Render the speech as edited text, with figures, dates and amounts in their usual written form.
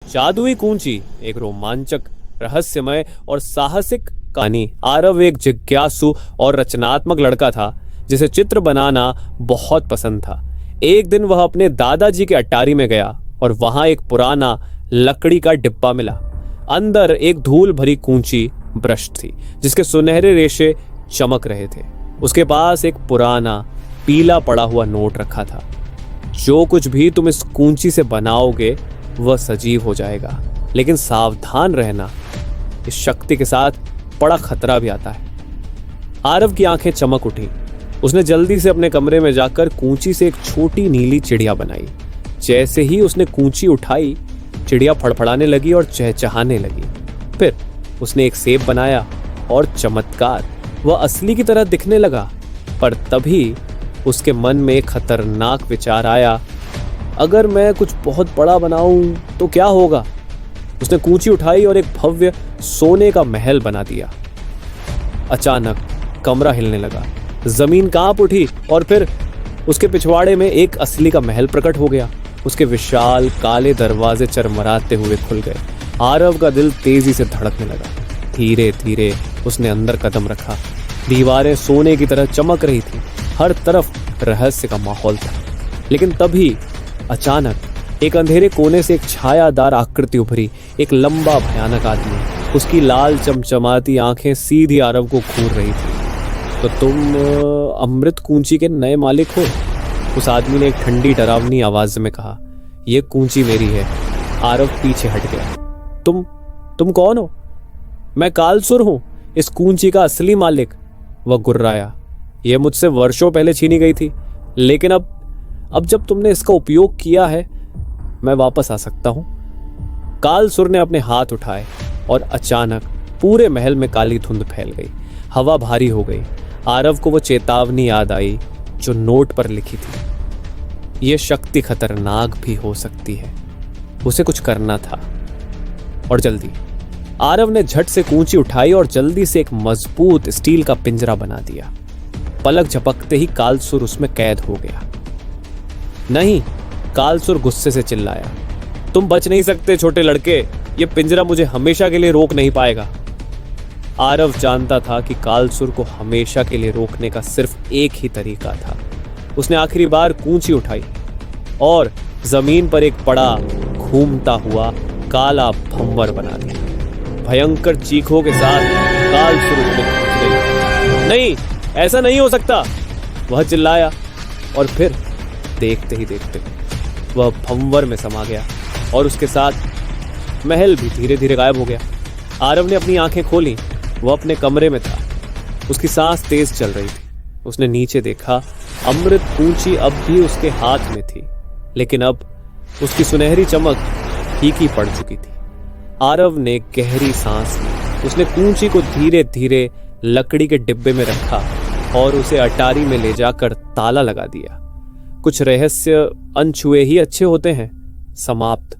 जादुई कूंची एक रोमांचक, रहस्यमय और साहसिक कहानी। आरव एक जिज्ञासु और रचनात्मक लड़का था जिसे चित्र बनाना बहुत पसंद था। एक दिन वह अपने दादाजी के अट्टारी में गया और वहां एक पुराना लकड़ी का डिब्बा मिला। अंदर एक धूल भरी कूंची ब्रश थी जिसके सुनहरे रेशे चमक रहे थे। उसके पास एक पुराना पीला पड़ा हुआ नोट रखा था। जो कुछ भी तुम इस कूंची से बनाओगे वह सजीव हो जाएगा, लेकिन सावधान रहना, इस शक्ति के साथ बड़ा खतरा भी आता है। आरव की आंखें चमक उठी। उसने जल्दी से अपने कमरे में जाकर कूंची से एक छोटी नीली चिड़िया बनाई। जैसे ही उसने कूंची उठाई, चिड़िया फड़फड़ाने लगी और चहचहाने लगी। फिर उसने एक सेब बनाया और चमत्कार, वह असली की तरह दिखने लगा। पर तभी उसके मन में एक खतरनाक विचार आया, अगर मैं कुछ बहुत बड़ा बनाऊं तो क्या होगा। उसने कूंची उठाई और एक भव्य सोने का महल बना दिया। अचानक कमरा हिलने लगा, जमीन कांप उठी और फिर उसके पिछवाड़े में एक असली का महल प्रकट हो गया। उसके विशाल काले दरवाजे चरमराते हुए खुल गए। आरव का दिल तेजी से धड़कने लगा। धीरे धीरे उसने अंदर कदम रखा। दीवारें सोने की तरह चमक रही थी, हर तरफ रहस्य का माहौल था। लेकिन तभी अचानक एक अंधेरे कोने से एक छायादार आकृति उभरी। एक लंबा भयानक आदमी, उसकी लाल चमचमाती आंखें सीधी आरव को घूर रही थी। तो तुम अमृत कूंची के नए मालिक हो? उस आदमी ने एक ठंडी डरावनी आवाज में कहा। यह कूंची मेरी है। आरव पीछे हट गया। तुम कौन हो? मैं कालसुर हूं, इस कूंची का असली मालिक। वह गुर्राया। यह मुझसे वर्षों पहले छीनी गई थी, लेकिन अब जब तुमने इसका उपयोग किया है, मैं वापस आ सकता हूं। कालसुर ने अपने हाथ उठाए और अचानक पूरे महल में काली धुंध फैल गई। हवा भारी हो गई। आरव को वो चेतावनी याद आई जो नोट पर लिखी थी। यह शक्ति खतरनाक भी हो सकती है। उसे कुछ करना था और जल्दी। आरव ने झट से कूंची उठाई और जल्दी से एक मजबूत स्टील का पिंजरा बना दिया। पलक झपकते ही कालसुर उसमें कैद हो गया। नहीं, कालसुर गुस्से से चिल्लाया, तुम बच नहीं सकते छोटे लड़के, ये पिंजरा मुझे हमेशा के लिए रोक नहीं पाएगा। आरव जानता था कि कालसुर को हमेशा के लिए रोकने का सिर्फ एक ही तरीका था। उसने आखिरी बार कूंची उठाई और जमीन पर एक बड़ा घूमता हुआ काला भंवर बना दिया। भयंकर चीखों के साथ कालसुर उसमें घुस गई। नहीं, ऐसा नहीं हो सकता, वह चिल्लाया और फिर देखते ही देखते वह भंवर में समा गया और उसके साथ महल भी धीरे धीरे गायब हो गया। आरव ने अपनी आंखें खोली। वह अपने कमरे में था। उसकी सांस तेज चल रही थी। उसने नीचे देखा। अमृत कूंची अब भी उसके हाथ में थी, लेकिन अब उसकी सुनहरी चमक फीकी पड़ चुकी थी। आरव ने गहरी सांस ली। उसने कूंची को धीरे धीरे लकड़ी के डिब्बे में रखा और उसे अटारी में ले जाकर ताला लगा दिया। कुछ रहस्य अनछुए ही अच्छे होते हैं। समाप्त।